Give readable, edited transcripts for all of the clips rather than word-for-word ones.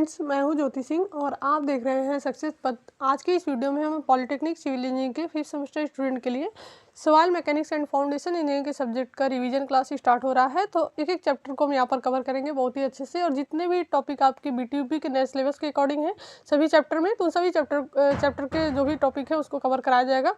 Friends, मैं हूं ज्योति सिंह और आप देख रहे हैं सक्सेस पथ। आज की इस वीडियो में हम पॉलिटेक्निक सिविल इंजीनियरिंग के 5th सेमेस्टर स्टूडेंट के लिए soil mechanics and foundation engineering के सब्जेक्ट का रिवीजन क्लास स्टार्ट हो रहा है। तो एक एक चैप्टर को हम यहाँ पर कवर करेंगे बहुत ही अच्छे से, और जितने भी टॉपिक आपके बीटीयूपी के नए सिलेबस के अकॉर्डिंग है सभी चैप्टर में, तो सभी चैप्टर के जो भी टॉपिक है उसको कवर कराया जाएगा।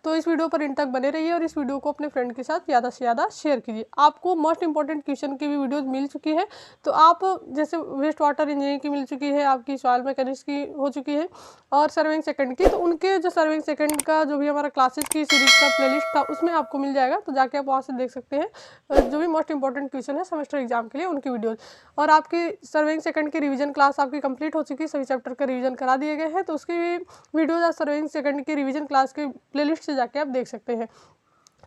तो इस वीडियो पर इन तक बने रहिए और इस वीडियो को अपने फ्रेंड के साथ ज़्यादा से ज़्यादा शेयर कीजिए। आपको मोस्ट इंपॉर्टेंट क्वेश्चन की भी वीडियोज मिल चुकी है, तो आप जैसे वेस्ट वाटर इंजीनियरिंग की मिल चुकी है, आपकी सॉइल मैकेनिक्स की हो चुकी है और सर्विंग सेकंड की, तो उनके जो सर्विंग सेकंड का जो भी हमारा क्लासेस की सीरीज का प्लेलिस्ट था उसमें आपको मिल जाएगा। तो जाके आप वहाँ से देख सकते हैं जो भी मोस्ट इंपॉर्टेंट क्वेश्चन है सेमेस्टर एग्जाम के लिए उनकी वीडियोज। और आपकी सर्विंग सेकंड की रिवीजन क्लास आपकी कंप्लीट हो चुकी है, सभी चैप्टर का रिवीजन करा दिए गए हैं, तो उसकी भी वीडियोज आप सर्विंग सेकंड की रिवीजन क्लास के प्लेलिस्ट से जाके आप देख सकते हैं।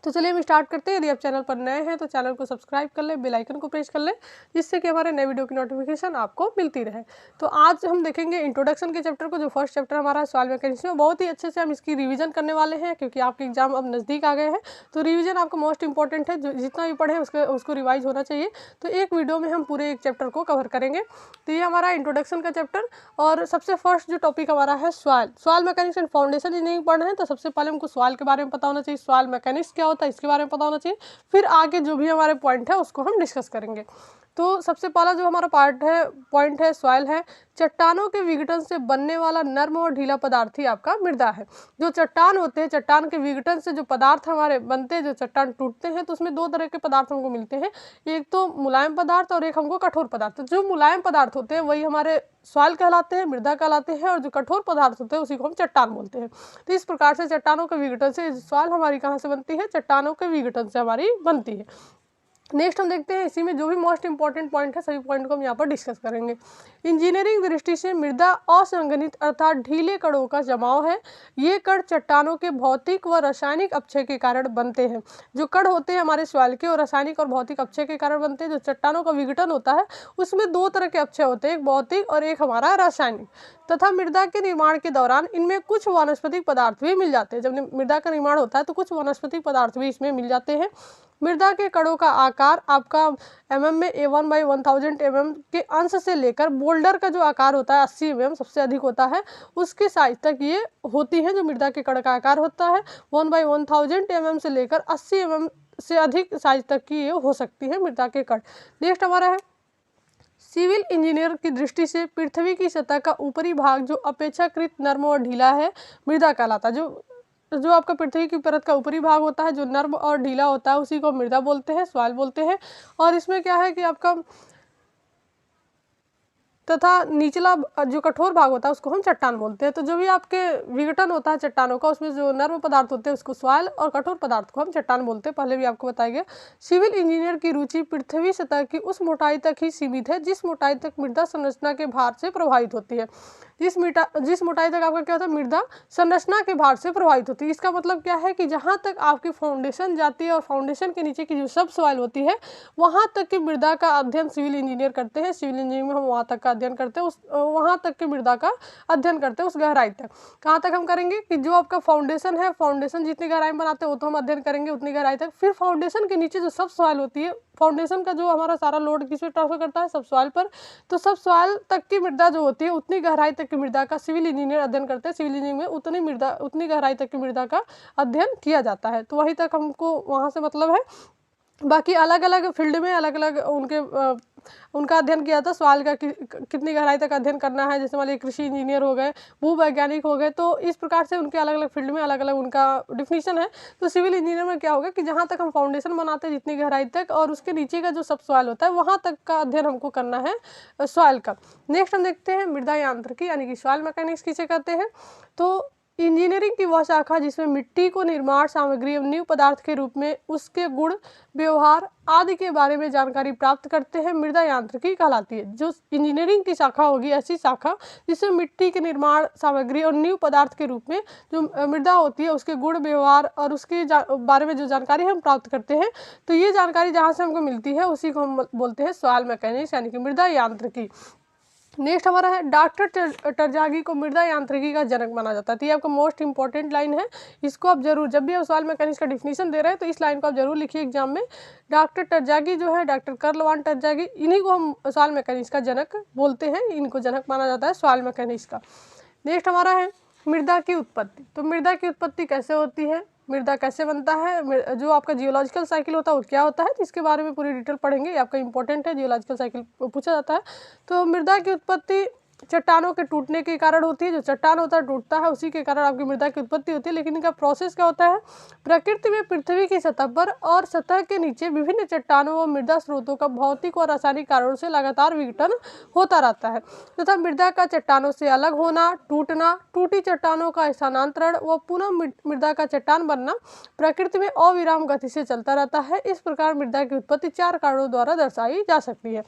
तो चलिए हम स्टार्ट करते हैं। यदि आप चैनल पर नए हैं तो चैनल को सब्सक्राइब कर लें, बेल आइकन को प्रेस कर लें, जिससे कि हमारे नए वीडियो की नोटिफिकेशन आपको मिलती रहे। तो आज हम देखेंगे इंट्रोडक्शन के चैप्टर को, जो फर्स्ट चैप्टर हमारा है सॉइल मैकेनिक्स में। बहुत ही अच्छे से हम इसकी रिवीजन करने वाले हैं, क्योंकि आपके एग्जाम अब नज़दीक आ गए हैं। तो रिवीजन आपका मोस्ट इंपॉर्टेंट है, जो जितना भी पढ़े उसको रिवाइज होना चाहिए। तो एक वीडियो में हम पूरे एक चैप्टर को कवर करेंगे। तो ये हमारा इंट्रोडक्शन का चैप्टर, और सबसे फर्स्ट जो टॉपिक हमारा है soil mechanics and foundation engineering पढ़ना है। तो सबसे पहले हमको सॉइल के बारे में पता होना चाहिए, सॉइल मैकेनिक्स क्या होता है इसके बारे में पता होना चाहिए। फिर आगे जो भी हमारे पॉइंट है उसको हम डिस्कस करेंगे। तो सबसे पहला जो हमारा पॉइंट है सॉइल है। चट्टानों के विघटन से बनने वाला नर्म और ढीला पदार्थ ही आपका मृदा है। जो चट्टान होते हैं, चट्टान के विघटन से जो पदार्थ हमारे बनते हैं, जो चट्टान टूटते हैं, तो उसमें दो तरह के पदार्थ हमको मिलते हैं। एक तो मुलायम पदार्थ और एक हमको कठोर पदार्थ। जो मुलायम पदार्थ होते हैं वही हमारे सॉइल कहलाते हैं, मृदा कहलाते हैं, और जो कठोर पदार्थ होते हैं उसी को हम चट्टान बोलते हैं। तो इस प्रकार से चट्टानों के विघटन से सॉइल हमारी कहाँ से बनती है, चट्टानों के विघटन से हमारी बनती है। नेक्स्ट हम देखते हैं, इसी में जो भी मोस्ट इंपॉर्टेंट पॉइंट है सभी पॉइंट को हम यहाँ पर डिस्कस करेंगे। इंजीनियरिंग दृष्टि से मृदा असंघनित अर्थात ढीले कणों का जमाव है। ये कण चट्टानों के भौतिक व रासायनिक अपक्षय के कारण बनते हैं। जो कण होते हैं हमारे सॉइल के, और रासायनिक और भौतिक अपक्षय के कारण बनते हैं। जो चट्टानों का विघटन होता है उसमें दो तरह के अपक्षय होते हैं, एक भौतिक और एक हमारा रासायनिक। तथा मृदा के निर्माण के दौरान इनमें कुछ वनस्पतिक पदार्थ भी मिल जाते हैं। जब मृदा का निर्माण होता है तो कुछ वनस्पतिक पदार्थ भी इसमें मिल जाते हैं। मृदा के कणों का आकार आपका mm में A1/1000 mm के अंश से लेकर बोल्डर का जो आकार होता है 80 mm सबसे अधिक होता है, उसके साइज तक ये होती है। जो मृदा के कण का आकार होता है 1/1000 mm से लेकर 80 mm से अधिक साइज तक की ये हो सकती है मृदा के कण। नेक्स्ट हमारा है सिविल इंजीनियर की दृष्टि से पृथ्वी की सतह का ऊपरी भाग जो अपेक्षाकृत नर्म और ढीला है मृदा कहलाता है। जो आपका पृथ्वी की परत का ऊपरी भाग होता है जो नर्म और ढीला होता है उसी को मृदा बोलते हैं, सॉइल बोलते हैं। और इसमें क्या है कि आपका तथा निचला जो कठोर भाग होता है उसको हम चट्टान बोलते हैं। तो जो भी आपके विघटन होता है चट्टानों का, उसमें जो नर्म पदार्थ होते हैं उसको सॉइल और कठोर पदार्थ को हम चट्टान बोलते हैं, पहले भी आपको बताया गया। सिविल इंजीनियर की रुचि पृथ्वी सतह की उस मोटाई तक ही सीमित है जिस मोटाई तक मृदा संरचना के भार से प्रभावित होती है। जिस मोटाई तक आपका क्या होता है, मृदा संरचना के भार से प्रभावित होती है। इसका मतलब क्या है कि जहाँ तक आपकी फाउंडेशन जाती है और फाउंडेशन के नीचे की जो सब सॉइल होती है वहाँ तक की मृदा का अध्ययन सिविल इंजीनियर करते हैं। सिविल इंजीनियरिंग में हम वहाँ तक का अध्ययन करते हैं, उस वहाँ तक की मृदा का अध्ययन करते हैं, उस गहराई तक। कहाँ तक हम करेंगे कि जो आपका फाउंडेशन है, फाउंडेशन जितनी गहराई में बनाते हैं वो तो हम अध्ययन करेंगे उतनी गहराई तक। फिर फाउंडेशन के नीचे जो सब सॉइल होती है, फाउंडेशन का जो हमारा सारा लोड किस पे ट्रांसफर करता है, सब सॉइल पर। तो सब सॉइल तक की मृदा जो होती है उतनी गहराई तक की मृदा का सिविल इंजीनियर अध्ययन करते हैं। सिविल इंजीनियरिंग में उतनी गहराई तक की मृदा का अध्ययन किया जाता है। तो वहीं तक हमको वहाँ से मतलब है। बाकी अलग अलग फील्ड में अलग अलग उनका अध्ययन किया था सॉइल का कितनी गहराई तक अध्ययन करना है। जैसे मान लीजिए कृषि इंजीनियर हो गए, भूवैज्ञानिक हो गए, तो इस प्रकार से उनके अलग अलग फील्ड में अलग अलग उनका डिफिनीशन है। तो सिविल इंजीनियर में क्या होगा कि जहाँ तक हम फाउंडेशन बनाते हैं जितनी गहराई तक, और उसके नीचे का जो सब सॉइल होता है वहाँ तक का अध्ययन हमको करना है सॉइल का। नेक्स्ट हम देखते हैं मृदा यांत्रिकी यानी कि सॉइल मैकेनिक्स किसे कहते हैं। तो इंजीनियरिंग की वह शाखा जिसमें मिट्टी को निर्माण सामग्री एवं नींव पदार्थ के रूप में उसके गुण, व्यवहार आदि के बारे में जानकारी प्राप्त करते हैं, मृदा यांत्रिकी कहलाती है। जो इंजीनियरिंग की शाखा होगी, ऐसी शाखा जिसमें मिट्टी के निर्माण सामग्री और नींव पदार्थ के रूप में जो मृदा होती है उसके गुण, व्यवहार और उसके बारे में जो जानकारी हम प्राप्त करते हैं, तो ये जानकारी जहाँ से हमको मिलती है उसी को हम बोलते हैं सॉइल मैकेनिक्स यानी कि मृदा यांत्रिकी। नेक्स्ट हमारा है डॉक्टर टरजागी को मृदा यांत्रिकी का जनक माना जाता है। तो ये आपका मोस्ट इंपॉर्टेंट लाइन है, इसको आप जरूर जब भी आप सॉइल मैकेनिक्स का डिफिनीशन दे रहे हैं तो इस लाइन को आप जरूर लिखिए एग्जाम में। डॉक्टर टरजागी जो है, डॉक्टर कर्लवान टरजागी, इन्हीं को हम सॉइल मैकेनिक्स का जनक बोलते हैं, इनको जनक माना जाता है सॉइल मैकेनिक्स का। नेक्स्ट हमारा है मृदा की उत्पत्ति। तो मृदा की उत्पत्ति कैसे होती है, मृदा कैसे बनता है, जो आपका जियोलॉजिकल साइकिल होता है वो क्या होता है, तो इसके बारे में पूरी डिटेल पढ़ेंगे। ये आपका इंपॉर्टेंट है, जियोलॉजिकल साइकिल पूछा जाता है। तो मृदा की उत्पत्ति चट्टानों के टूटने के कारण होती है। जो चट्टान होता है टूटता है, उसी के कारण आपकी मृदा की उत्पत्ति होती है। लेकिन इनका प्रोसेस क्या होता है, प्रकृति में पृथ्वी की सतह पर और सतह के नीचे विभिन्न चट्टानों व मृदा स्रोतों का भौतिक और रासायनिक कारणों से लगातार विघटन होता रहता है तथा मृदा का चट्टानों से अलग होना, टूटना, टूटी चट्टानों का स्थानांतरण व पुनः मृदा का चट्टान बनना प्रकृति में अविराम गति से चलता रहता है। इस प्रकार मृदा की उत्पत्ति 4 कारणों द्वारा दर्शाई जा सकती है।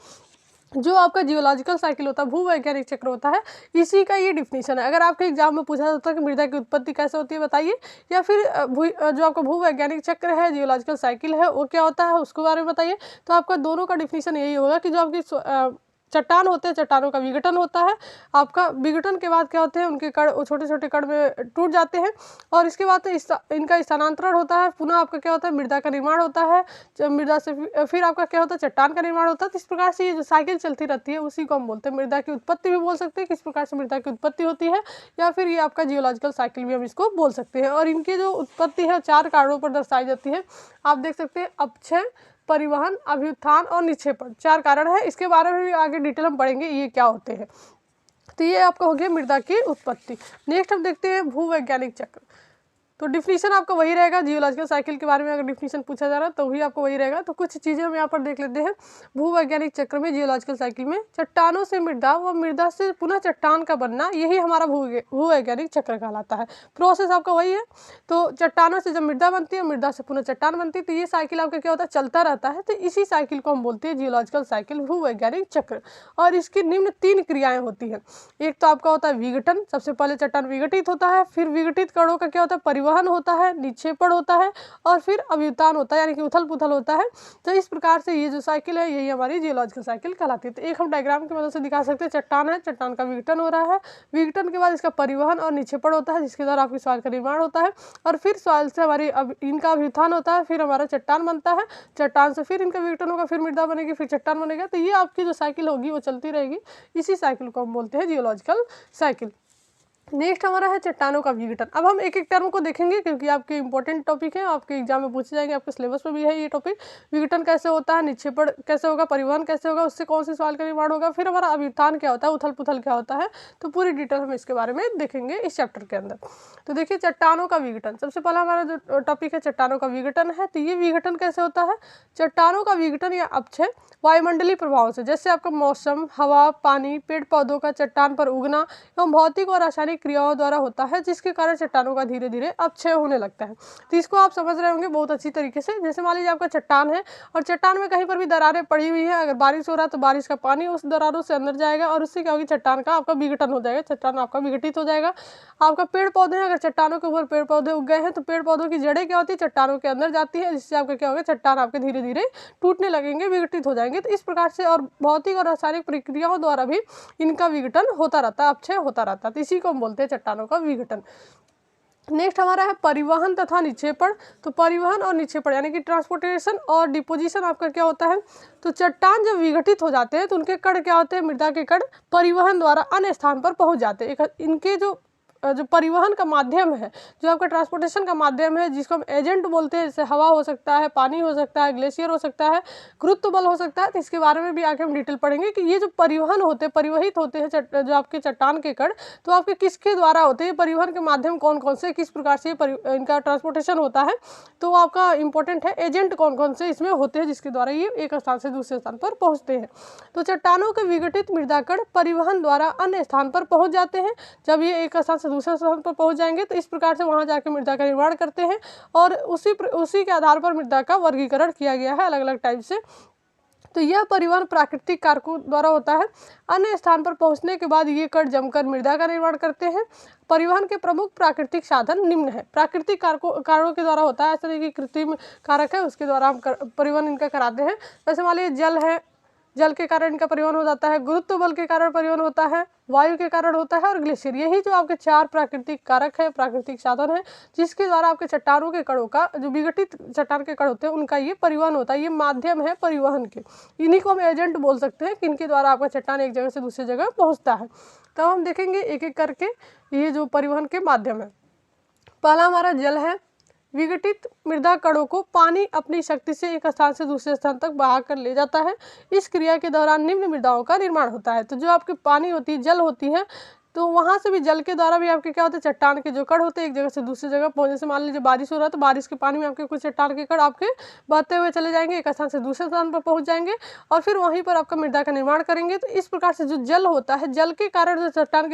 जो आपका जियोलॉजिकल साइकिल होता है, भूवैज्ञानिक चक्र होता है, इसी का ये डिफिनीशन है। अगर आपके एग्जाम में पूछा जाता है कि मृदा की उत्पत्ति कैसे होती है बताइए, या फिर जो आपका भूवैज्ञानिक चक्र है, जियोलॉजिकल साइकिल है, वो क्या होता है उसके बारे में बताइए, तो आपका दोनों का डिफिनीशन यही होगा कि जो आपकी चट्टान होते हैं, चट्टानों का विघटन होता है। आपका विघटन के बाद क्या होते हैं, उनके कण छोटे छोटे कण में टूट जाते हैं और इसके बाद इनका स्थानांतरण होता है। पुनः आपका क्या होता है, मृदा का निर्माण होता है। मृदा से फिर आपका क्या होता है, चट्टान का निर्माण होता है। तो इस प्रकार से ये जो साइकिल चलती रहती है उसी को हम बोलते हैं मृदा की उत्पत्ति भी बोल सकते हैं, किस प्रकार से मृदा की उत्पत्ति होती है, या फिर ये आपका जियोलॉजिकल साइकिल भी हम इसको बोल सकते हैं। और इनकी जो उत्पत्ति है 4 कारणों पर दर्शाई जाती है। आप देख सकते हैं, अपक्षय, परिवहन, अभ्युत्थान और निक्षेपण, 4 कारण है। इसके बारे में भी आगे डिटेल हम पढ़ेंगे ये क्या होते हैं। तो ये आपका हो गया मृदा की उत्पत्ति। नेक्स्ट हम देखते हैं भूवैज्ञानिक चक्र। तो डिफिनीशन आपका वही रहेगा, जियोलॉजिकल साइकिल के बारे में अगर डिफिनीशन पूछा जा रहा है तो भी आपको वही रहेगा। तो कुछ चीज़ें हम यहाँ पर देख लेते हैं। भूवैज्ञानिक चक्र में, जियोलॉजिकल साइकिल में, चट्टानों से मृदा व मृदा से पुनः चट्टान का बनना, यही हमारा भूवैज्ञानिक चक्र कहलाता है। प्रोसेस आपका वही है। तो चट्टानों से जब मृदा बनती है, मृदा से पुनः चट्टान बनती है, तो ये साइकिल आपका क्या होता है, चलता रहता है। तो इसी साइकिल को हम बोलते हैं जियोलॉजिकल साइकिल, भूवैज्ञानिक चक्र। और इसकी निम्न 3 क्रियाएं होती हैं। एक तो आपका होता है विघटन, सबसे पहले चट्टान विघटित होता है, फिर विघटित कणों का क्या होता है, परिवहन होता है, निक्षेपण होता है, और फिर अभ्युत्थान होता है, यानी कि उथल पुथल होता है। तो इस प्रकार से ये जो साइकिल है यही हमारी जियोलॉजिकल साइकिल कहलाती है। तो एक हम डायग्राम की मदद से दिखा सकते हैं, चट्टान है, चट्टान का विघटन हो रहा है, विघटन के बाद इसका परिवहन और निक्षेपण होता है, जिसके द्वारा आपकी सॉइल का निर्माण होता है, और फिर सॉइल से हमारी इनका अभ्युत्थान होता है, फिर हमारा चट्टान बनता है, चट्टान से फिर इनका विघटन होगा, फिर मृदा बनेगी, फिर चट्टान बनेगा। तो ये आपकी जो साइकिल होगी वो चलती रहेगी। इसी साइकिल को हम बोलते हैं जियोलॉजिकल साइकिल। नेक्स्ट हमारा है चट्टानों का विघटन। अब हम एक एक टर्म को देखेंगे क्योंकि आपके इंपॉर्टेंट टॉपिक है, आपके एग्जाम में पूछे जाएंगे, आपके सिलेबस में भी है ये टॉपिक। विघटन कैसे होता है, निक्षेपण कैसे होगा, परिवहन कैसे होगा, उससे कौन सी सॉइल का निर्माण होगा, फिर हमारा अभ्युत्थान क्या होता है, उथल पुथल क्या होता है। तो पूरी डिटेल हम इसके बारे में देखेंगे इस चैप्टर के अंदर। तो देखिए, चट्टानों का विघटन, सबसे पहला हमारा जो टॉपिक है चट्टानों का विघटन है। तो ये विघटन कैसे होता है, चट्टानों का विघटन या अपक्षय वायुमंडलीय प्रभाव से, जैसे आपका मौसम, हवा, पानी, पेड़ पौधों का चट्टान पर उगना एवं भौतिक और रासायनिक क्रियाओं द्वारा होता है, जिसके कारण चट्टानों का धीरे धीरे अपक्षय होने लगता है। तो इसको आप समझ रहे होंगे बहुत अच्छी तरीके से। जैसे मान लीजिए आपका चट्टान है और चट्टान में कहीं पर भी दरारें पड़ी हुई है, अगर बारिश हो रहा है तो बारिश का पानी उस दरारों से अंदर जाएगा और उससे क्या होगी, चट्टान का आपका विघटन हो जाएगा, चट्टान आपका विघटित हो जाएगा। आपका पेड़ पौधे हैं, अगर चट्टानों के ऊपर पेड़ पौधे उग गए हैं तो पेड़ पौधों की जड़ें क्या होती है, चट्टानों के अंदर जाती है, जिससे आपका क्या होगा, चट्टान आपके धीरे धीरे टूटने लगेंगे, विघटित हो जाएंगे। तो इस प्रकार से और भौतिक और रासायनिक प्रक्रियाओं द्वारा भी इनका विघटन होता रहता है, अपक्षय होता रहता है। तो इसी को हम बोलते हैं चट्टानों का विघटन। नेक्स्ट हमारा है परिवहन तथा निक्षेपण। तो परिवहन और निक्षेपण यानी कि ट्रांसपोर्टेशन और डिपोजिशन आपका क्या होता है, तो चट्टान जब विघटित हो जाते हैं तो उनके कण क्या होते हैं, मृदा के कण परिवहन द्वारा अन्य स्थान पर पहुंच जाते हैं। इनके जो परिवहन का माध्यम है, जो आपका ट्रांसपोर्टेशन का माध्यम है, जिसको हम एजेंट बोलते हैं, जैसे हवा हो सकता है, पानी हो सकता है, ग्लेशियर हो सकता है, गुरुत्व बल हो सकता है। तो इसके बारे में भी आगे हम डिटेल पढ़ेंगे कि ये जो परिवहन होते हैं, परिवहित होते हैं जो आपके चट्टान के कण, तो आपके किसके द्वारा होते हैं, परिवहन के माध्यम कौन कौन से, किस प्रकार से इनका ट्रांसपोर्टेशन होता है। तो आपका इंपॉर्टेंट है एजेंट कौन कौन से इसमें होते हैं, जिसके द्वारा ये एक स्थान से दूसरे स्थान पर पहुंचते हैं। तो चट्टानों के विघटित मृदा कण परिवहन द्वारा अन्य स्थान पर पहुंच जाते हैं। जब ये एक स्थान से दूसरे स्थान पर पहुंच जाएंगे तो इस प्रकार से वहां जाकर मृदा का निर्माण करते हैं, और उसी के आधार पर मृदा का वर्गीकरण किया गया है अलग अलग टाइप से। तो यह परिवहन प्राकृतिक कारकों द्वारा होता है। अन्य स्थान पर पहुंचने के बाद ये कण जमकर मृदा का निर्माण करते हैं। परिवहन के प्रमुख प्राकृतिक साधन निम्न है। प्राकृतिक कारणों के द्वारा होता है, ऐसा नहीं कि कृत्रिम कारक है उसके द्वारा हम परिवहन इनका कराते हैं। जैसे मान लीजिए जल है, जल के कारण इनका परिवहन हो जाता है, गुरुत्व बल के कारण परिवहन होता है, वायु के कारण होता है और ग्लेशियर। यही जो आपके 4 प्राकृतिक कारक है, प्राकृतिक साधन है, जिसके द्वारा आपके चट्टानों के कणों का, जो विघटित चट्टान के कण होते हैं, उनका ये परिवहन होता है। ये माध्यम है परिवहन के, इन्हीं को हम एजेंट बोल सकते हैं कि इनके द्वारा आपका चट्टान एक जगह से दूसरी जगह पहुंचता है। तो हम देखेंगे एक एक करके ये जो परिवहन के माध्यम है। पहला हमारा जल है। विघटित मृदा कणों को पानी अपनी शक्ति से एक स्थान से दूसरे स्थान तक बहा कर ले जाता है। इस क्रिया के दौरान निम्न मृदाओं का निर्माण होता है। तो जो आपके पानी होती है, जल होती है, तो वहाँ से भी जल के द्वारा भी आपके क्या होते हैं, चट्टान के जो कण होते हैं एक जगह से दूसरी जगह पहुँचने से, मान लीजिए बारिश हो रहा है तो बारिश के पानी में आपके कुछ चट्टान के कण आपके बहते हुए चले जाएंगे, एक स्थान से दूसरे स्थान पर पहुँच जाएंगे और फिर वहीं पर आपका मृदा का निर्माण करेंगे। तो इस प्रकार से जो जल होता है, जल के कारण जो चट्टान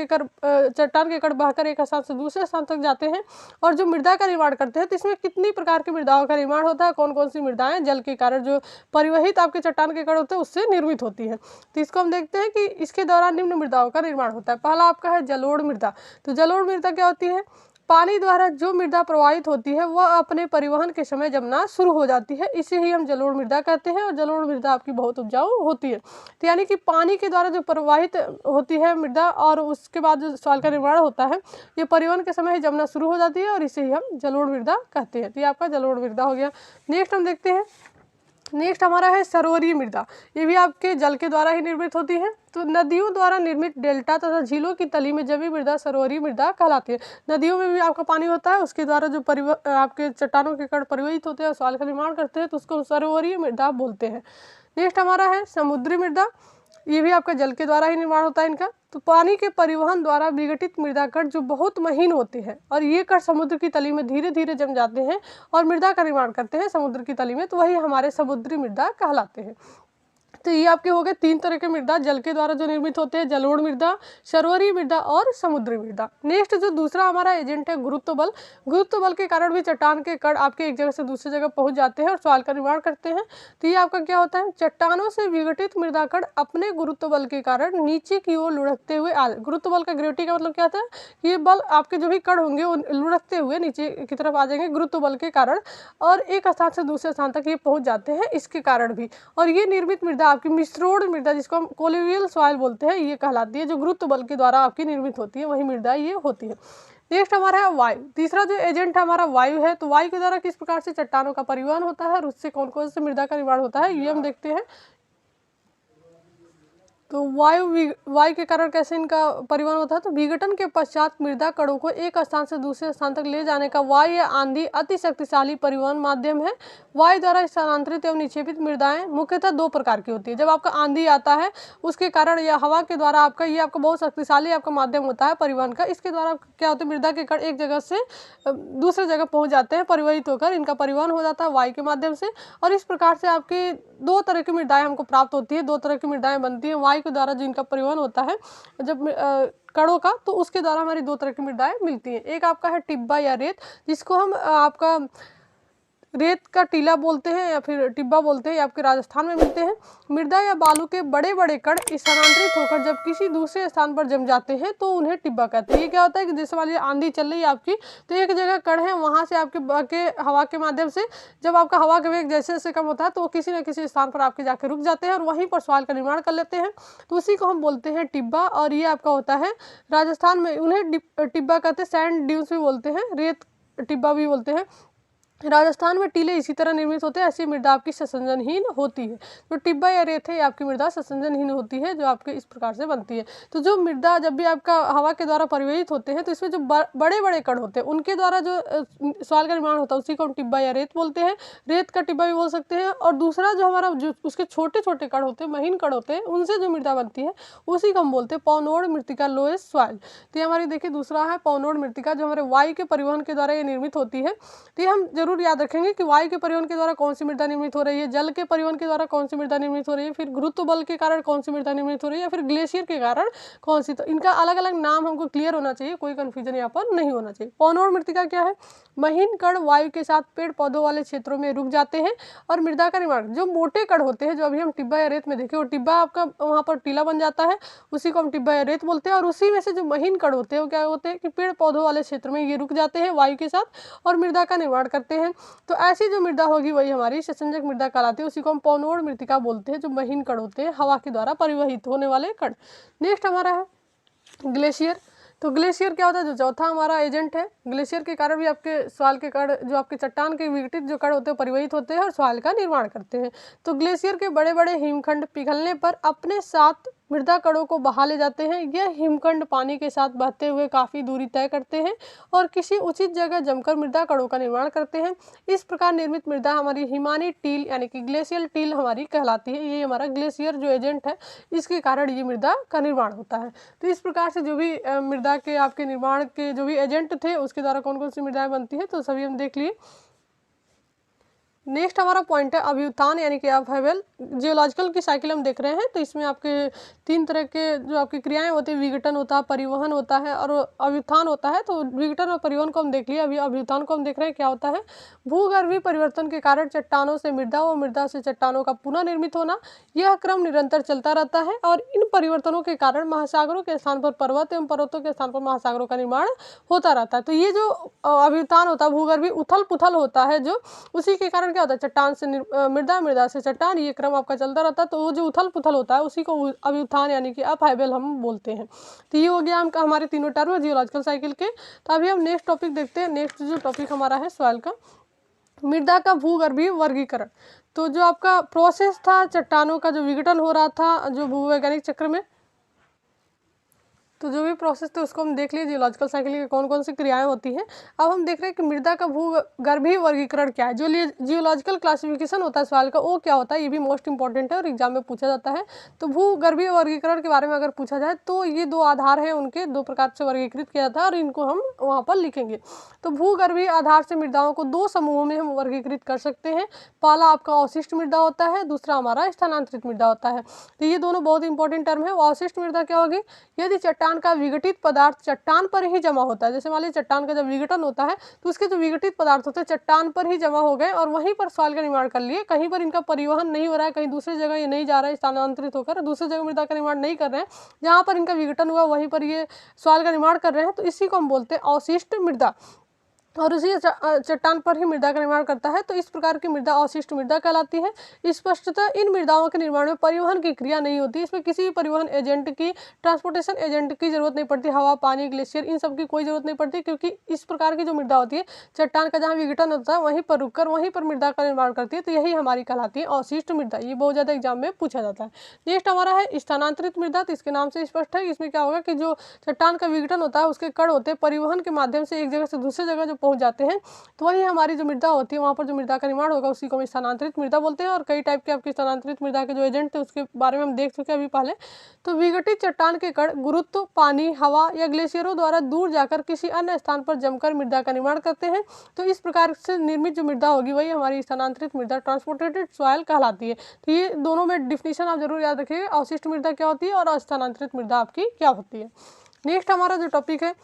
के कण बहकर एक स्थान से दूसरे स्थान तक जाते हैं और जो मृदा का निर्माण करते हैं। तो इसमें कितनी प्रकार की मृदाओं का निर्माण होता है, कौन कौन सी मृदाएं जल के कारण जो परिवहित आपके चट्टान के कण होते हैं उससे निर्मित होती है। तो इसको हम देखते हैं कि इसके दौरान निम्न मृदाओं का निर्माण होता है। पहला आपका है जलोढ़ मृदा। तो जलोढ़ मृदा क्या होती है, पानी द्वारा जो मृदा प्रवाहित होती है वह अपने परिवहन के समय जमना शुरू हो जाती है, इसे ही हम जलोढ़ मृदा कहते हैं। और जलोढ़ मृदा आपकी बहुत उपजाऊ होती है। तो यानी कि पानी के द्वारा जो प्रवाहित होती है मृदा और उसके बाद जो सॉइल का निर्माण होता है, ये परिवहन के समय ही जमना शुरू हो जाती है और इसे ही हम जलोढ़ मृदा कहते हैं। तो ये आपका जलोढ़ मृदा हो गया। नेक्स्ट हम देखते हैं, नेक्स्ट हमारा है सरोवरीय मृदा। ये भी आपके जल के द्वारा ही निर्मित होती है। तो नदियों द्वारा निर्मित डेल्टा तथा झीलों की तली में जमी मृदा सरोवरीय मृदा कहलाती है। नदियों में भी आपका पानी होता है, उसके द्वारा जो आपके चट्टानों के कण परिवहित होते हैं, सॉइल का निर्माण करते हैं, तो उसको सरोवरीय मृदा बोलते हैं। नेक्स्ट हमारा है समुद्री मृदा। ये भी आपका जल के द्वारा ही निर्माण होता है इनका। तो पानी के परिवहन द्वारा विघटित मृदा कण जो बहुत महीन होते हैं और ये कण समुद्र की तली में धीरे धीरे जम जाते हैं और मृदा का निर्माण करते हैं समुद्र की तली में, तो वही हमारे समुद्री मृदा कहलाते हैं। तो ये आपके हो गए 3 तरह के मृदा जल के द्वारा जो निर्मित होते हैं, जलोढ़ मृदा, सरोवरीय मृदा और समुद्री मृदा। नेक्स्ट जो दूसरा हमारा एजेंट है गुरुत्व बल। गुरुत्व बल के कारण भी चट्टान के कण आपके एक जगह से दूसरी जगह पहुंच जाते हैं और सॉइल का निर्माण करते हैं। तो ये आपका क्या होता है, चट्टानों से विघटित मृदा कण अपने गुरुत्व बल के कारण नीचे की ओर लुढ़कते हुए गुरुत्व बल का ग्रेविटी का मतलब क्या होता है, ये बल आपके जो भी कण होंगे वो लुढ़कते हुए नीचे की तरफ आ जाएंगे गुरुत्व बल के कारण और एक स्थान से दूसरे स्थान तक ये पहुंच जाते हैं इसके कारण भी। और ये निर्मित मृदा आपकी मिश्रोड़ मृदा, जिसको हम कोलिवियल सॉइल बोलते हैं, ये कहलाती है, जो गुरुत्व बल के द्वारा आपकी निर्मित होती है, वही मृदा ये होती है। नेक्स्ट हमारा है वायु। तीसरा जो एजेंट है हमारा वायु है। तो वायु के द्वारा किस प्रकार से चट्टानों का परिवहन होता है और उससे कौन कौन से मृदा का निर्माण होता है, ये हम देखते हैं। तो वायु के कारण कैसे इनका परिवहन होता है, तो विघटन के पश्चात मृदा कणों को एक स्थान से दूसरे स्थान तक ले जाने का वायु या आंधी अति शक्तिशाली परिवहन माध्यम है। वायु द्वारा स्थानांतरित एवं निक्षेपित मृदाएं मुख्यतः 2 प्रकार की होती है। जब आपका आंधी आता है उसके कारण या हवा के द्वारा आपका ये आपका बहुत शक्तिशाली आपका माध्यम होता है परिवहन का। इसके द्वारा क्या होता है, मृदा के कण एक जगह से दूसरे जगह पहुंच जाते हैं, परिवहित होकर इनका परिवहन हो जाता है वायु के माध्यम से। और इस प्रकार से आपकी 2 तरह की मृदाएं हमको प्राप्त होती है, 2 तरह की मृदाएं बनती है वायु के द्वारा जो इनका परिवहन होता है जब कणों का, तो उसके द्वारा हमारी 2 तरह की मृदाएं मिलती हैं। एक आपका है टिब्बा या रेत, जिसको हम आपका रेत का टीला बोलते हैं या फिर टिब्बा बोलते हैं, ये आपके राजस्थान में मिलते हैं। मृदा या बालू के बड़े बड़े कण स्थानांतरित होकर जब किसी दूसरे स्थान पर जम जाते हैं तो उन्हें टिब्बा कहते हैं। ये क्या होता है कि जैसे वाली आंधी चल रही है आपकी, तो एक जगह कण है, वहाँ से आपके हवा के माध्यम से जब आपका हवा का वेग जैसे जैसे कम होता है तो किसी न किसी स्थान पर आपके जाके रुक जाते हैं और वहीं पर सॉइल का निर्माण कर लेते हैं, तो उसी को हम बोलते हैं टिब्बा। और ये आपका होता है राजस्थान में, उन्हें टिब्बा कहते हैं, सैंड ड्यून्स भी बोलते हैं, रेत टिब्बा भी बोलते हैं। राजस्थान में टीले इसी तरह निर्मित होते हैं, ऐसी मृदा आपकी ससंजनहीन होती है। तो टिब्बा या रेत है, आपकी मृदा ससंजनहीन होती है, जो आपके इस प्रकार से बनती है। तो जो मृदा जब भी आपका हवा के द्वारा परिवहित होते हैं तो इसमें जो बड़े बड़े कण होते हैं उनके द्वारा जो सॉइल का निर्माण होता है उसी को हम टिब्बा या रेत बोलते हैं। रेत का टिब्बा भी बोल सकते हैं। और दूसरा जो हमारा जो उसके छोटे छोटे कण होते हैं, महीन कण होते हैं, उनसे जो मृदा बनती है उसी को हम बोलते हैं पौनोड मृत्तिका, लोएस्ट सॉइल। तो ये हमारी देखिए दूसरा है पौनोड मृत्तिका, जो हमारे वायु के परिवहन के द्वारा ये निर्मित होती है। तो ये हम जरूर याद रखेंगे कि वायु के परिवहन के द्वारा कौन सी मृदा निर्मित हो रही है, जल के परिवहन के द्वारा कौन सी मृदा निर्मित हो रही है, फिर गुरुत्व बल के कारण कौन सी मृदा निर्मित हो रही है, या फिर ग्लेशियर के कारण कौन सी। तो इनका अलग अलग नाम हमको क्लियर होना चाहिए, कोई कंफ्यूजन यहाँ पर नहीं होना चाहिए। पौनोड मृत्तिका क्या है, महीन कण वायु के साथ पेड़ पौधों वाले क्षेत्रों में रुक जाते हैं और मृदा का निर्माण, जो मोटे कण होते हैं जो अभी हम टिब्बा या रेत में देखे, वो टिब्बा आपका वहाँ पर टीला बन जाता है, उसी को हम टिब्बा या रेत बोलते हैं। और उसी में से जो महीन कण होते हैं वो क्या होते हैं कि पेड़ पौधों वाले क्षेत्र में ये रुक जाते हैं वायु के साथ और मृदा का निर्माण करते हैं। हैं। तो ऐसी जो मृदा होगी वही हमारी ससंजक मृदा कहलाती है। उसी को हम पौनोड मृतिका बोलते हैं, जो महीन कण होते हैं, हवा के द्वारा परिवहित होने वाले कण। नेक्स्ट हमारा है ग्लेशियर। तो ग्लेशियर क्या होता है, जो चौथा हमारा एजेंट है। ग्लेशियर के कारण भी आपके सॉइल के कण, जो आपके चट्टान के विघटित जो कण होते हैं, परिवहित होते हैं और सॉइल का निर्माण करते हैं। तो ग्लेशियर के बड़े बड़े हिमखंड पिघलने पर अपने साथ मृदा कणों को बहा ले जाते हैं। यह हिमखंड पानी के साथ बहते हुए काफ़ी दूरी तय करते हैं और किसी उचित जगह जमकर मृदा कणों का निर्माण करते हैं। इस प्रकार निर्मित मृदा हमारी हिमानी टील यानी कि ग्लेशियल टील हमारी कहलाती है। ये हमारा ग्लेशियर जो एजेंट है, इसके कारण ये मृदा का निर्माण होता है। तो इस प्रकार से जो भी मृदा के आपके निर्माण के जो भी एजेंट थे, उसके द्वारा कौन कौन सी मृदाएं बनती है, तो सभी हम देख लिए। नेक्स्ट हमारा पॉइंट है अभ्युत्थान यानी कि अपहेवल। जियोलॉजिकल की साइकिल हम देख रहे हैं, तो इसमें आपके 3 तरह के जो आपकी क्रियाएं होती है, विघटन होता है, परिवहन होता है और अभ्युत्थान होता है। तो विघटन और परिवहन को हम देख लिया, अभी अभ्युत्थान को हम देख रहे हैं क्या होता है। भूगर्भीय परिवर्तन के कारण चट्टानों से मृदा व मृदा से चट्टानों का पुनः निर्मित होना, यह क्रम निरंतर चलता रहता है और इन परिवर्तनों के कारण महासागरों के स्थान पर पर्वत एवं पर्वतों के स्थान पर महासागरों का निर्माण होता रहता है। तो ये जो अभ्युत्थान होता है, भूगर्भीय उथल पुथल होता है, जो उसी के कारण क्या होता है, चट्टान से मृदा, मृदा से चट्टान, ये क्रम आपका चलता रहता है। तो वो जो उथल पुथल होता है उसी को अभ्युत्थान यानी कि अपहेवल हम बोलते हैं। तो ये हो गया हम हमारे तीनों टर्म जियोलॉजिकल साइकिल के। तो अभी हम नेक्स्ट टॉपिक देखते हैं। नेक्स्ट जो टॉपिक हमारा है सॉइल का, मृदा का भूगर्भीय वर्गीकरण। तो जो आपका प्रोसेस था, चट्टानों का जो विघटन हो रहा था जो भूवैज्ञानिक चक्र में, तो जो भी प्रोसेस थे उसको हम देख लिए, जियोलॉजिकल साइकिल की कौन कौन सी क्रियाएं होती हैं। अब हम देख रहे हैं कि मृदा का भूगर्भीय वर्गीकरण क्या है। जो जियोलॉजिकल क्लासिफिकेशन होता है सवाल का, वो क्या होता है, ये भी मोस्ट इंपॉर्टेंट है और एग्जाम में पूछा जाता है। तो भूगर्भीय वर्गीकरण के बारे में अगर पूछा जाए तो ये 2 आधार हैं, उनके 2 प्रकार से वर्गीकृत किया जाता है और इनको हम वहाँ पर लिखेंगे। तो भूगर्भीय आधार से मृदाओं को 2 समूहों में हम वर्गीकृत कर सकते हैं। पहला आपका अवशिष्ट मृदा होता है, दूसरा हमारा स्थानांतरित मृदा होता है। तो ये दोनों बहुत इंपॉर्टेंट टर्म है। अवशिष्ट मृदा क्या होगी, यदि चट्टान का विघटित पदार्थ चट्टान पर ही जमा होता है। जैसे मान लीजिए चट्टान का जब विघटन होता है तो उसके जो विघटित पदार्थ होते हैं चट्टान पर ही जमा हो गए और वहीं पर सॉइल का निर्माण कर लिए। कहीं पर इनका परिवहन नहीं हो रहा है, कहीं दूसरी जगह ये नहीं जा रहा है स्थानांतरित होकर, दूसरी जगह मृदा का निर्माण नहीं कर रहे हैं, जहाँ पर इनका विघटन हुआ वहीं पर ये सॉइल का निर्माण कर रहे हैं। तो इसी को हम बोलते हैं अवशिष्ट मृदा और उसी चट्टान पर ही मृदा का निर्माण करता है। तो इस प्रकार की मृदा अवशिष्ट मृदा कहलाती है। स्पष्टतः इन मृदाओं के निर्माण में परिवहन की क्रिया नहीं होती, इसमें किसी भी परिवहन एजेंट की, ट्रांसपोर्टेशन एजेंट की जरूरत नहीं पड़ती। हवा, पानी, ग्लेशियर, इन सब की कोई जरूरत नहीं पड़ती, क्योंकि इस प्रकार की जो मृदा होती है, चट्टान का जहाँ विघटन होता है वहीं पर रुककर वहीं पर मृदा का निर्माण करती है। तो यही हमारी कहलाती है अवशिष्ट मृदा। ये बहुत ज़्यादा एग्जाम में पूछा जाता है। नेक्स्ट हमारा है स्थानांतरित मृदा। तो इसके नाम से स्पष्ट है, इसमें क्या होगा कि जो चट्टान का विघटन होता है उसके कण होते हैं, परिवहन के माध्यम से एक जगह से दूसरी जगह जो पहुंच जाते हैं, तो वही हमारी जो मृदा होती है वहाँ पर जो मृदा का निर्माण होगा उसी को हम स्थानांतरित मृदा बोलते हैं। और कई टाइप के आपके स्थानांतरित मृदा के जो एजेंट थे उसके बारे में हम देख चुके हैं अभी पहले। तो विघटित चट्टान के कण गुरुत्व, पानी, हवा या ग्लेशियरों द्वारा दूर जाकर किसी अन्य स्थान पर जमकर मृदा का निर्माण करते हैं। तो इस प्रकार से निर्मित जो मृदा होगी वही हमारी स्थानांतरित मृदा, ट्रांसपोर्टेटेड सॉइल कहलाती है। तो ये दोनों में डिफिनीशन आप जरूर याद रखिएगा, अवशिष्ट मृदा क्या होती है और स्थानांतरित मृदा आपकी क्या होती है। नेक्स्ट हमारा जो टॉपिक है,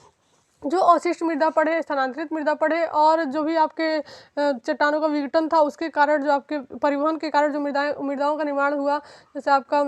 जो अवशिष्ट मृदा पढ़े, स्थानांतरित मृदा पढ़े और जो भी आपके चट्टानों का विघटन था उसके कारण जो आपके परिवहन के कारण जो मृदाओं का निर्माण हुआ, जैसे आपका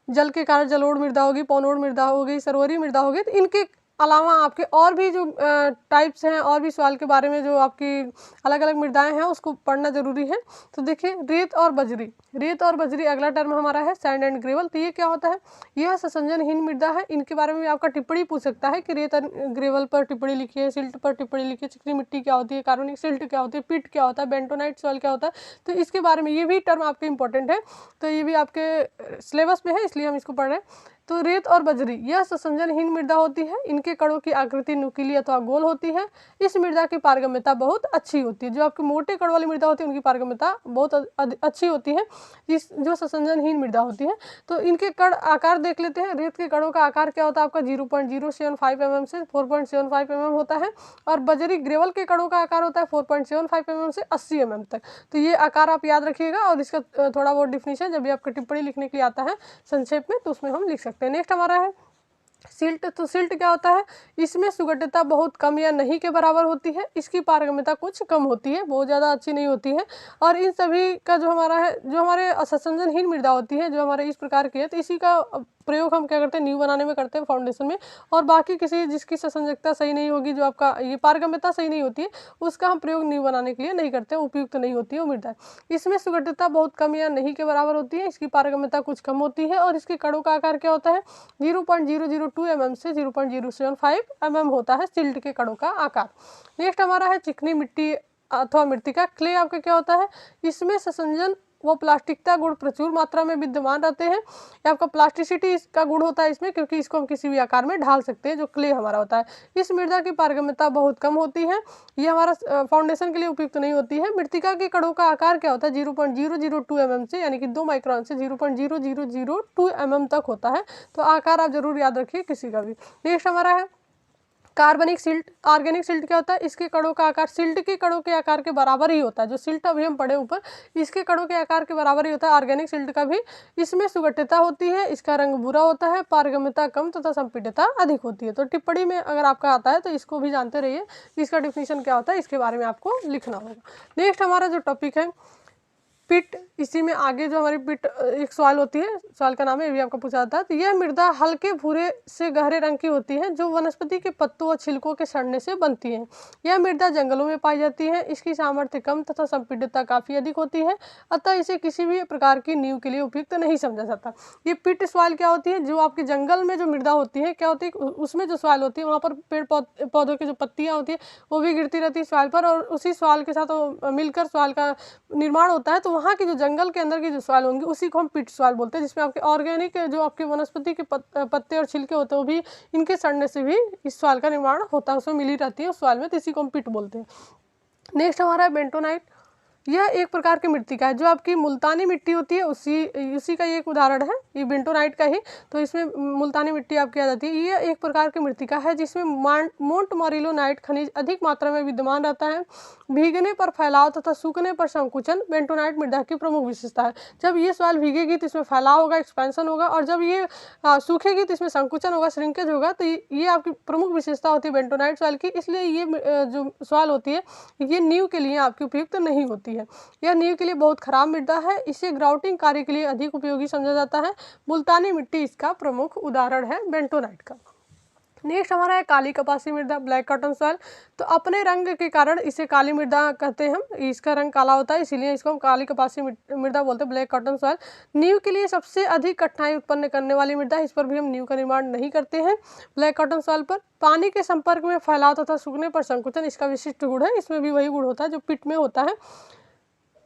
जल के कारण जलोढ़ मृदा होगी, पौनोड मृदा होगी, सरोवरी मृदा होगी। तो इनके अलावा आपके और भी जो टाइप्स हैं और भी सवाल के बारे में जो आपकी अलग अलग मृदाएं हैं उसको पढ़ना जरूरी है। तो देखिए रेत और बजरी, रेत और बजरी अगला टर्म हमारा है सैंड एंड ग्रेवल। तो ये क्या होता है, यह ससंजनहीन मृदा है। इनके बारे में आपका टिप्पणी पूछ सकता है कि रेत और ग्रेवल पर टिप्पणी लिखिए, सिल्ट पर टिप्पणी लिखिए, चिकनी मिट्टी क्या होती है, कार्बनिक सिल्ट क्या होती है, पिट क्या होता है, बेंटोनाइट सॉइल क्या होता है। तो इसके बारे में ये भी टर्म आपके इंपॉर्टेंट है, तो ये भी आपके सिलेबस में है इसलिए हम इसको पढ़ रहे हैं। तो रेत और बजरी यह ससंजनहीन मृदा होती है। इनके कणों की आकृति नुकीली अथवा गोल होती है। इस मृदा की पारगम्यता बहुत अच्छी होती है। जो आपके मोटे कण वाली मृदा होती है उनकी पारगम्यता बहुत अच्छी होती है, जो ससंजनहीन मृदा होती है। तो इनके कण आकार देख लेते हैं। रेत के कणों का आकार क्या होता है आपका 0.075 mm से 4.75 mm होता है और बजरी ग्रेवल के कणों का आकार होता है 4.75 mm से 80 mm तक। तो ये आकार आप याद रखिएगा और इसका थोड़ा बहुत डिफिनीशन जब भी आपका टिप्पणी लिखने के लिए आता है संक्षेप में तो उसमें हम लिख सकते हैं। नेक्स्ट हमारा है सिल्ट, तो सिल्ट क्या होता है, इसमें सुगठिता बहुत कम या नहीं के बराबर होती है, इसकी पारगम्यता कुछ कम होती है, बहुत ज़्यादा अच्छी नहीं होती है। और इन सभी का जो हमारा है, जो हमारे असंजनहीन मृदा होती है, जो हमारे इस प्रकार की है, तो इसी का प्रयोग हम क्या करते हैं, नींव बनाने में करते हैं, फाउंडेशन में। और बाकी किसी जिसकी ससंजकता सही नहीं होगी, जो आपका ये पारगम्यता सही नहीं होती है, उसका हम प्रयोग नींव बनाने के लिए नहीं करते, उपयुक्त नहीं होती है वो मृदा। इसमें सुगठिता बहुत कम या नहीं के बराबर होती है, इसकी पारगम्यता कुछ कम होती है, और इसके कणों का आकार क्या होता है, 0.002 mm से 0.075 mm होता है सिल्ट के कणों का आकार। नेक्स्ट हमारा है चिकनी मिट्टी अथवा मृतिका। क्ले आपका क्या होता है, इसमें ससंजन व प्लास्टिकता गुण प्रचुर मात्रा में विद्यमान रहते हैं। ये आपका प्लास्टिसिटी इसका गुण होता है इसमें, क्योंकि इसको हम किसी भी आकार में ढाल सकते हैं, जो क्ले हमारा होता है। इस मृदा की पारगम्यता बहुत कम होती है, ये हमारा फाउंडेशन के लिए उपयुक्त नहीं होती है। मृतिका के कणों का आकार क्या होता है, 0.002 mm से, यानी कि 2 माइक्रोन से 0.0002 mm तक होता है। तो आकार आप जरूर याद रखिए किसी का भी। नेक्स्ट हमारा है कार्बनिक सिल्ट। ऑर्गेनिक सिल्ट क्या होता है, इसके कणों का आकार सिल्ट के कणों के आकार के बराबर ही होता है। जो सिल्ट अभी हम पढ़े ऊपर, इसके कणों के आकार के बराबर ही होता है ऑर्गेनिक सिल्ट का भी। इसमें सुगठिता होती है, इसका रंग भूरा होता है, पारगम्यता कम तथा संपीडितता अधिक होती है। तो टिप्पणी में अगर आपका आता है तो इसको भी जानते रहिए, इसका डिफिनीशन क्या होता है, इसके बारे में आपको लिखना होगा। नेक्स्ट हमारा जो टॉपिक है पिट, इसी में आगे जो हमारी पिट एक सवाल होती है, सवाल का नाम है, ये भी आपको पूछा जाता है। तो यह मृदा हल्के भूरे से गहरे रंग की होती है, जो वनस्पति के पत्तों और छिलकों के सड़ने से बनती है। यह मृदा जंगलों में पाई जाती है, इसकी सामर्थ्य कम तथा संपीडितता काफ़ी अधिक होती है, अतः इसे किसी भी प्रकार की नींव के लिए उपयुक्त नहीं समझा जाता। ये पिट सॉइल क्या होती है, जो आपके जंगल में जो मृदा होती है, क्या होती है, उसमें जो सॉइल होती है, वहाँ पर पेड़ पौधों की जो पत्तियाँ होती है वो भी गिरती रहती है सॉइल पर, और उसी सॉइल के साथ मिलकर सॉइल का निर्माण होता है। तो वहाँ की जो जंगल के अंदर की जो सॉइल होंगी उसी को हम पिट सॉइल बोलते हैं, जिसमें आपके ऑर्गेनिक जो आपके वनस्पति के पत्ते और छिलके होते हैं, वो भी इनके सड़ने से भी इस सॉइल का निर्माण होता है, उसमें मिली रहती है उस सॉइल में, तो इसी को हम पिट बोलते हैं। नेक्स्ट हमारा है बेंटोनाइट। यह एक प्रकार की मृतिका है, जो आपकी मुल्तानी मिट्टी होती है, उसी का ये एक उदाहरण है, ये बेंटोनाइट का ही। तो इसमें मुल्तानी मिट्टी आपकी आ जाती है। यह एक प्रकार की मृतिका है जिसमें मोंटमोरिलोनाइट खनिज अधिक मात्रा में विद्यमान रहता है। भीगने पर फैलाव तथा सूखने पर संकुचन बेंटोनाइट मृदा की प्रमुख विशेषता है। जब ये सॉइल भीगेगी तो इसमें फैलाव होगा, एक्सपेंशन होगा, और जब ये सूखेगी तो इसमें संकुचन होगा, श्रिंकेज होगा। तो ये आपकी प्रमुख विशेषता होती है बेंटोनाइट सॉइल की। इसलिए ये जो सॉइल होती है, ये नींव के लिए आपकी उपयुक्त नहीं होती है। यह नींव के लिए बहुत खराब मृदा है, इसे ग्राउटिंग कार्य के लिए अधिक उपयोगी समझा जाता है। मुल्तानी मिट्टी इसका प्रमुख उदाहरण है बेंटोनाइट का। नेक्स्ट हमारा है काली कपासी मृदा, ब्लैक कॉटन सॉइल। तो अपने रंग के कारण इसे काली मृदा कहते हैं हम, इसका रंग काला होता है, इसीलिए इसको हम काली कपासी मृदा बोलते हैं, ब्लैक कॉटन सॉइल। नींव के लिए सबसे अधिक कठिनाई उत्पन्न करने वाली मृदा, इस पर भी हम नींव का निर्माण नहीं करते हैं ब्लैक कॉटन सॉइल पर। पानी के संपर्क में फैलाव तथा सूखने पर संकुचन इसका विशिष्ट गुण है, इसमें भी वही गुण होता है जो पिट में होता है,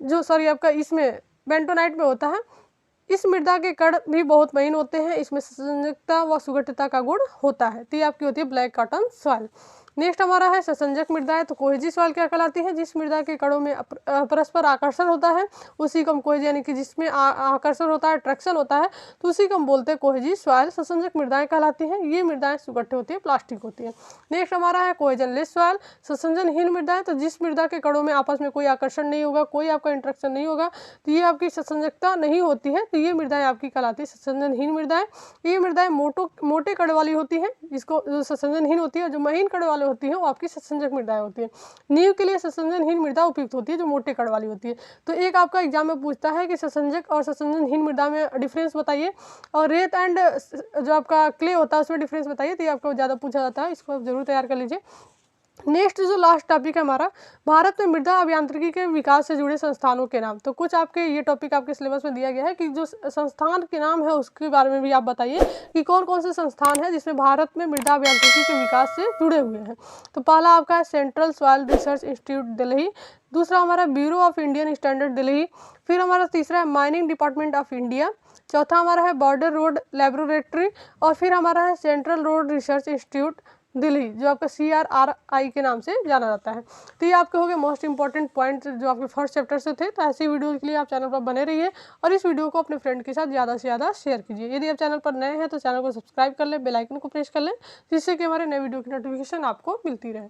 जो सॉरी आपका इसमें बेंटोनाइट में होता है। इस मृदा के कण भी बहुत महीन होते हैं, इसमें ससंजकता व सुगठिता का गुण होता है। तो ये आपकी होती है ब्लैक कॉटन सॉइल। नेक्स्ट हमारा है ससंजक मृदा है। तो कोहेजी सॉइल क्या कहलाती है, जिस मृदा के कणों में परस्पर आकर्षण होता है उसी को हम कोहेजी, यानी कि जिसमें आकर्षण होता है, अट्रैक्शन होता है, तो उसी को हम बोलते हैं कोहेजी सॉइल। ससंजक मृदाएं कहलाती हैं। ये मृदाएं सुगठित होती है, प्लास्टिक होती है। नेक्स्ट हमारा है कोहेजनलेस सॉइल, ससंजनहीन मृदा। तो जिस मृदा के कणों में आपस में कोई आकर्षण नहीं होगा, कोई आपका इंट्रैक्शन नहीं होगा, तो ये आपकी ससंजकता नहीं होती है, तो ये मृदाएं आपकी कहलाती है ससंजनहीन मृदाएं। ये मृदाएं मोटे कण वाली होती हैं, जिसको जो ससंजनहीन होती है, जो महीन कण वाले होती है वो आपकी ससंजक मृदाएं होती है। नींव के लिए ससंजनहीन मृदा उपयुक्त होती है, जो मोटे कण वाली होती है। तो एक आपका एग्जाम में पूछता है कि ससंजक और ससंजनहीन मृदा में डिफरेंस बताइए, और रेत एंड जो आपका क्ले होता है उसमें डिफरेंस बताइए, तो ये आपको ज़्यादा पूछा जाता है, इसको आप जरूर तैयार कर लीजिए। नेक्स्ट जो लास्ट टॉपिक है हमारा, भारत में मृदा अभियांत्रिकी के विकास से जुड़े संस्थानों के नाम। तो कुछ आपके ये टॉपिक आपके सिलेबस में दिया गया है कि जो संस्थान के नाम है उसके बारे में भी आप बताइए कि कौन कौन से संस्थान हैं जिसमें भारत में मृदा अभियांत्रिकी के विकास से जुड़े हुए हैं। तो पहला आपका है central soil research institute Delhi, दूसरा हमारा bureau of Indian standard Delhi, फिर हमारा तीसरा है माइनिंग डिपार्टमेंट ऑफ इंडिया, चौथा हमारा है बॉर्डर रोड लेबोरेटरी, और फिर हमारा है central road research institute Delhi, जो आपका CRRI के नाम से जाना जाता है। तो ये आपके हो गए मोस्ट इंपॉर्टेंट पॉइंट जो आपके फर्स्ट चैप्टर से थे। तो ऐसी वीडियो के लिए आप चैनल पर बने रहिए और इस वीडियो को अपने फ्रेंड के साथ ज़्यादा से ज़्यादा शेयर कीजिए। यदि आप चैनल पर नए हैं तो चैनल को सब्सक्राइब कर लें, बेल आइकन को प्रेस कर लें, जिससे कि हमारे नए वीडियो की नोटिफिकेशन आपको मिलती रहे।